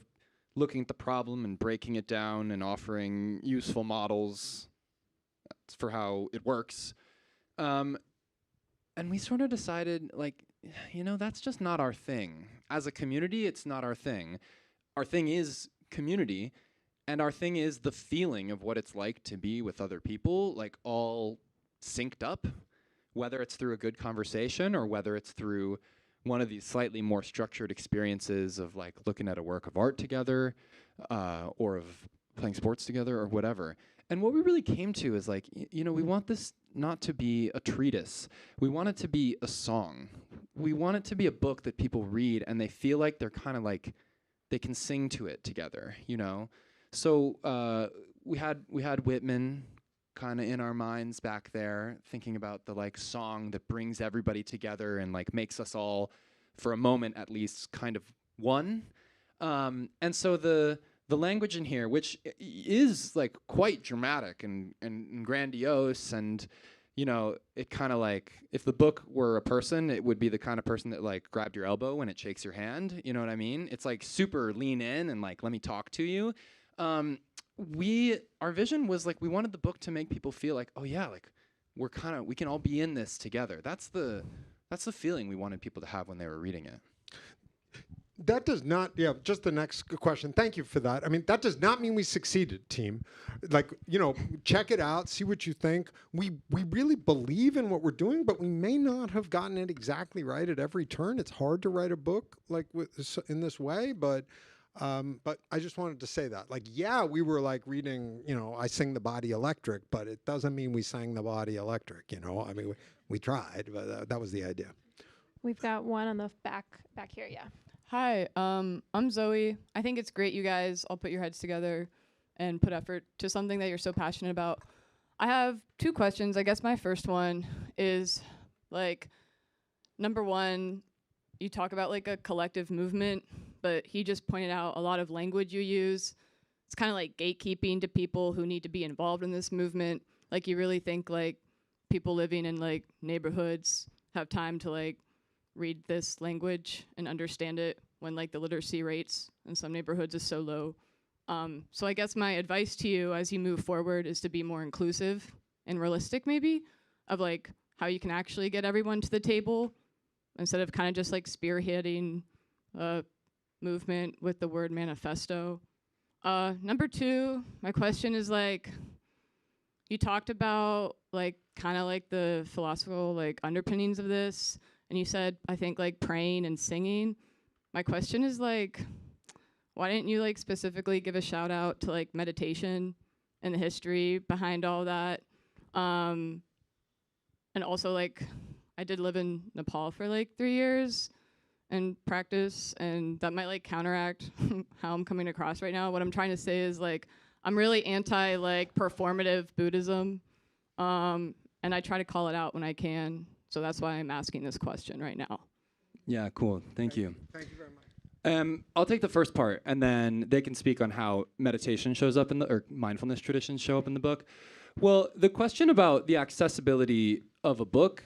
looking at the problem and breaking it down and offering useful models for how it works. And we sort of decided, that's just not our thing. As a community, it's not our thing. Our thing is community. And our thing is the feeling of what it's like to be with other people, like all synced up, whether it's through a good conversation or whether it's through one of these slightly more structured experiences of like looking at a work of art together. or of playing sports together or whatever. And what we really came to is like, we want this not to be a treatise. We want it to be a song. We want it to be a book that people read and they feel like they're kind of like, they can sing to it together, So we had Whitman kind of in our minds back there, thinking about the like song that brings everybody together and like makes us all, for a moment at least, kind of one. And so the language in here, which is like quite dramatic and grandiose, and it kind of like, if the book were a person, it would be the kind of person that like grabbed your elbow when it shakes your hand. You know what I mean? It's like super lean in and like, let me talk to you. Our vision was like, we wanted the book to make people feel like, oh yeah, like we can all be in this together. That's the feeling we wanted people to have when they were reading it. That does not, just the next question. Thank you for that. I mean, that does not mean we succeeded, team. Like, check it out, see what you think. We really believe in what we're doing, but we may not have gotten it exactly right at every turn. It's hard to write a book like in this way, but I just wanted to say that. Like, we were like reading, I Sing the Body Electric, but it doesn't mean we sang the body electric, I mean, we tried, but that was the idea. We've got one on the back here, yeah. Hi, I'm Zoe. I think it's great you guys all put your heads together and put effort to something that you're so passionate about. I have 2 questions. I guess my first one is, like, number one, you talk about like a collective movement, but he just pointed out a lot of language you use. It's kind of like gatekeeping to people who need to be involved in this movement. Like, you really think like people living in like neighborhoods have time to like read this language and understand it when like the literacy rates in some neighborhoods is so low. So I guess my advice to you as you move forward is to be more inclusive and realistic, maybe, of like how you can actually get everyone to the table instead of kind of just like spearheading a movement with the word manifesto. Number 2, my question is like, you talked about like kind of like the philosophical like underpinnings of this. And you said, I think, like, praying and singing. My question is, like, why didn't you, like, specifically give a shout-out to, like, meditation and the history behind all that? And also, like, I did live in Nepal for, like, 3 years and practice, and that might, like, counteract how I'm coming across right now. What I'm trying to say is, like, I'm really anti, like, performative Buddhism, and I try to call it out when I can. So that's why I'm asking this question right now. Yeah, cool. Thank you. Thank you very much. I'll take the first part, and then they can speak on how meditation shows up or mindfulness traditions show up in the book. Well, the question about the accessibility of a book,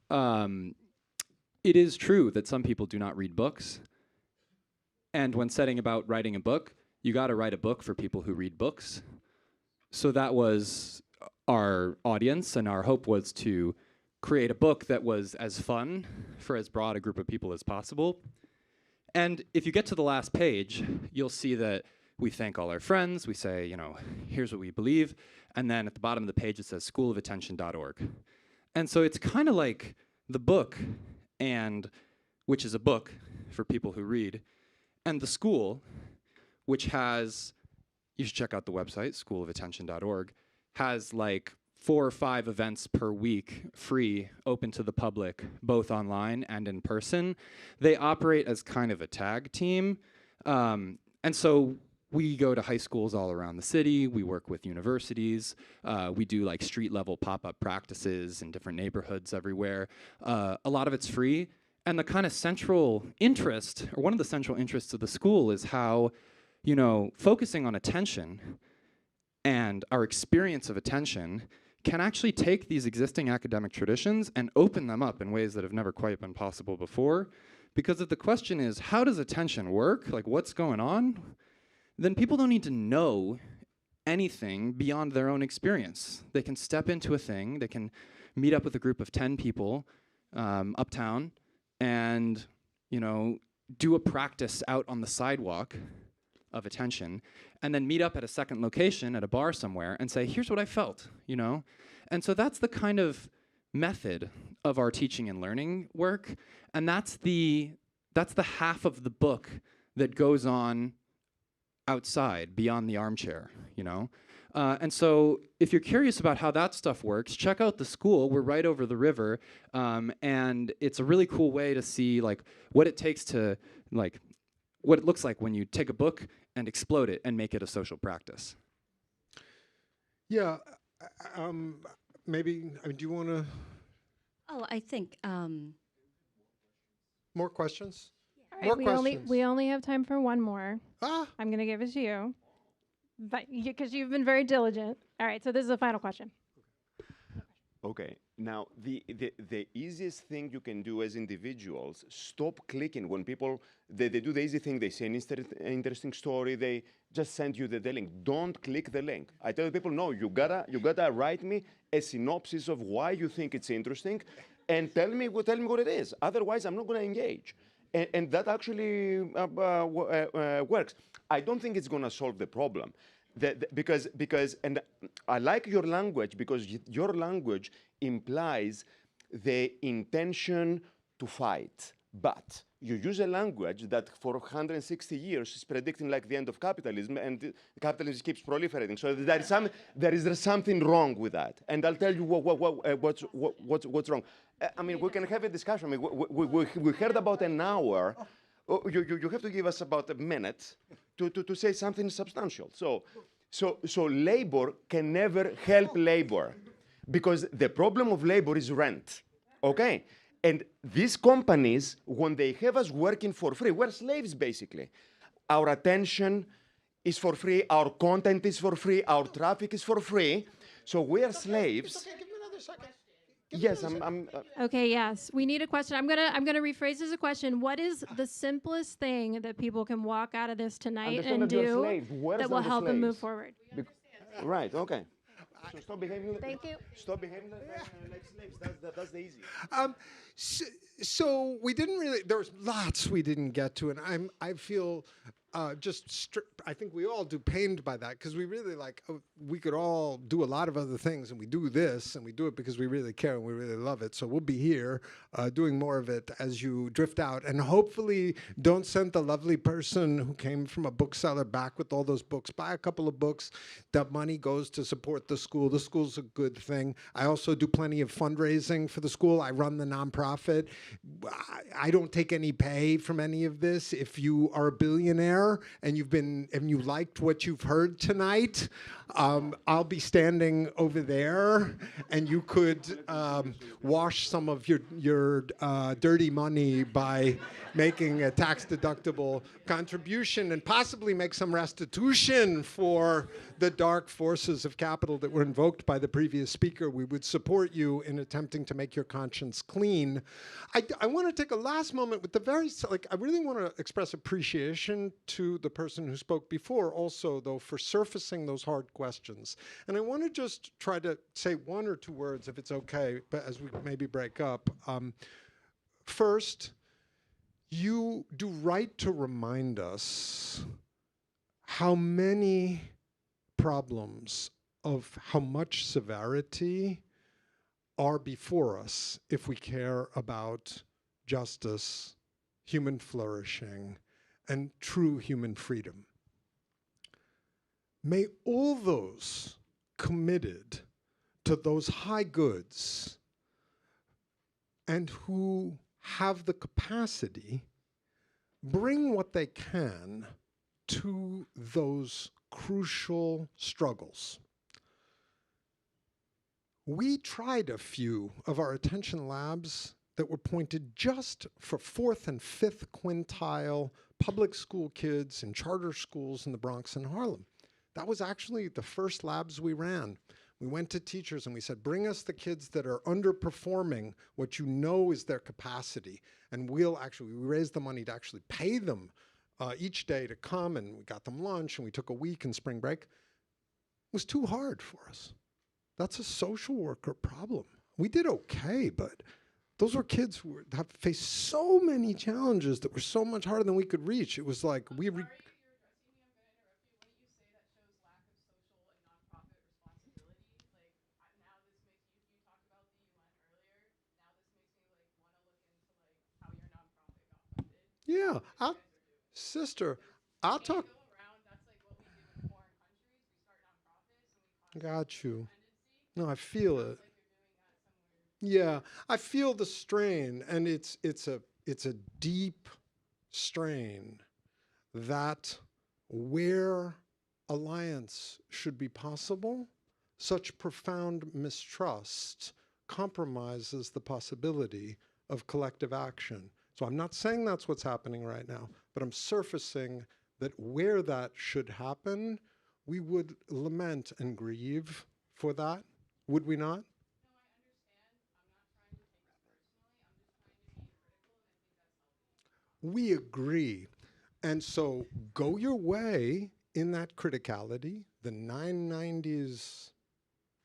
it is true that some people do not read books. And when setting about writing a book, you got to write a book for people who read books. So that was our audience, and our hope was to create a book that was as fun for as broad a group of people as possible. And if you get to the last page, you'll see that we thank all our friends. We say, here's what we believe. And then at the bottom of the page, it says schoolofattention.org. And so it's kind of like the book, which is a book for people who read, and the school, which has, you should check out the website, schoolofattention.org, has like 4 or 5 events per week, free, open to the public, both online and in person. They operate as kind of a tag team. And so we go to high schools all around the city. We work with universities. We do like street level pop-up practices in different neighborhoods everywhere. A lot of it's free. And the kind of central interest, or one of the central interests of the school, is how, focusing on attention and our experience of attention can actually take these existing academic traditions and open them up in ways that have never quite been possible before. Because if the question is, how does attention work? Like, what's going on? Then people don't need to know anything beyond their own experience. They can step into a thing, they can meet up with a group of 10 people uptown and, do a practice out on the sidewalk of attention, and then meet up at a second location at a bar somewhere and say, here's what I felt, And so that's the kind of method of our teaching and learning work, and that's the half of the book that goes on outside, beyond the armchair, you know? And so if you're curious about how that stuff works, check out the school. We're right over the river. And it's a really cool way to see like what it takes to like what it looks like when you take a book and explode it and make it a social practice. Yeah, maybe, do you want to, Oh, I think more questions? All right, More we questions. only have time for one more. I'm going to give it to you, but because you've been very diligent. All right, so this is the final question. Okay. Now, the easiest thing you can do as individuals, stop clicking when people, they do the easy thing, they say an interesting story, they just send you the link. Don't click the link. I tell people, no, you gotta write me a synopsis of why you think it's interesting and tell me what it is. Otherwise, I'm not gonna engage. And that actually works. I don't think it's gonna solve the problem. Because and I like your language because your language implies the intention to fight, but you use a language that for 160 years is predicting like the end of capitalism, and capitalism keeps proliferating. So there is something wrong with that, and I'll tell you what's wrong. I mean, we can have a discussion. I mean, we heard about an hour. Oh, you have to give us about a minute to say something substantial. So labor can never help labor because the problem of labor is rent, okay? And these companies, when they have us working for free, we're slaves basically. Our attention is for free, our content is for free, our traffic is for free. So we are slaves. It's okay, give me another second. Yes, I'm Okay, yes. We need a question. I'm gonna rephrase this as a question. What is the simplest thing that people can walk out of this tonight understand and that you're do slaves. Where's that will the help them move slaves? forward? Right, okay. So stop behaving Thank you. Stop behaving like slaves. That's the easy. So we didn't really. There was lots we didn't get to, and I feel I think we all do pained by that because we really we could all do a lot of other things, and we do this, and we do it because we really care and we really love it. So we'll be here doing more of it as you drift out, and hopefully don't send the lovely person who came from a bookseller back with all those books. Buy a couple of books. That money goes to support the school. The school's a good thing. I also do plenty of fundraising for the school. I run the nonprofit. I don't take any pay from any of this. If you are a billionaire and you liked what you've heard tonight, I'll be standing over there, and you could wash some of your dirty money by making a tax-deductible contribution and possibly make some restitution for the dark forces of capital that were invoked by the previous speaker. We would support you in attempting to make your conscience clean. I want to take a last moment with I really want to express appreciation to the person who spoke before also, though, for surfacing those hard questions. And I want to just try to say one or two words, if it's okay, but as we maybe break up. First, you do right to remind us how many problems of how much severity are before us if we care about justice, human flourishing, and true human freedom. May all those committed to those high goods and who have the capacity bring what they can to those crucial struggles. We tried a few of our attention labs that were pointed just for 4th and 5th quintile public school kids in charter schools in the Bronx and Harlem. That was actually the first labs we ran. We went to teachers and we said, bring us the kids that are underperforming what you know is their capacity. And we raised the money to actually pay them each day to come, and we got them lunch, and we took a week in spring break. It was too hard for us. That's a social worker problem. We did okay, but those were kids who have faced so many challenges that were so much harder than we could reach. It was like yeah, sister, I'll talk. Got you. No, I feel it. Yeah, I feel the strain, and it's a deep strain that where alliance should be possible, such profound mistrust compromises the possibility of collective action. So I'm not saying that's what's happening right now, but I'm surfacing that where that should happen, we would lament and grieve for that, would we not? We agree. And so go your way in that criticality. The 990s,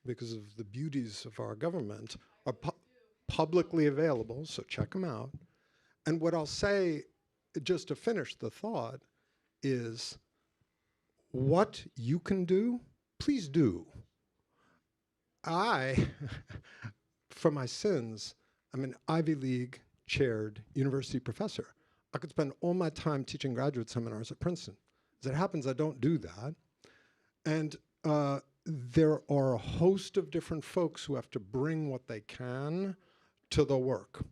because of the beauties of our government, are publicly available, so check them out. And what I'll say, just to finish the thought, is what you can do, please do. I, for my sins, I'm an Ivy League chaired university professor. I could spend all my time teaching graduate seminars at Princeton. As it happens, I don't do that. And there are a host of different folks who have to bring what they can to the work.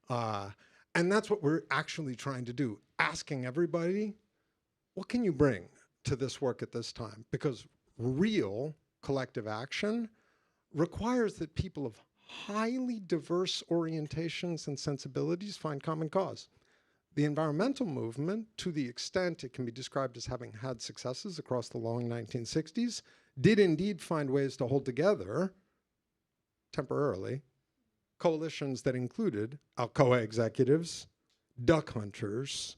And that's what we're actually trying to do, asking everybody, what can you bring to this work at this time? Because real collective action requires that people of highly diverse orientations and sensibilities find common cause. The environmental movement, to the extent it can be described as having had successes across the long 1960s, did indeed find ways to hold together, temporarily, coalitions that included Alcoa executives, duck hunters,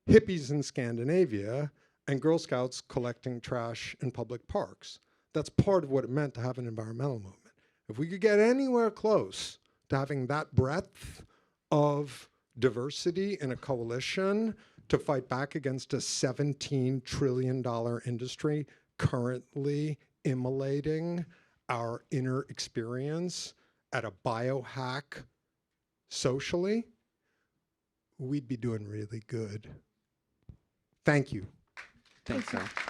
hippies in Scandinavia, and Girl Scouts collecting trash in public parks. That's part of what it meant to have an environmental movement. If we could get anywhere close to having that breadth of diversity in a coalition to fight back against a $17 trillion industry currently immolating our inner experience at a biohack socially, we'd be doing really good. Thank you. Thanks, Al.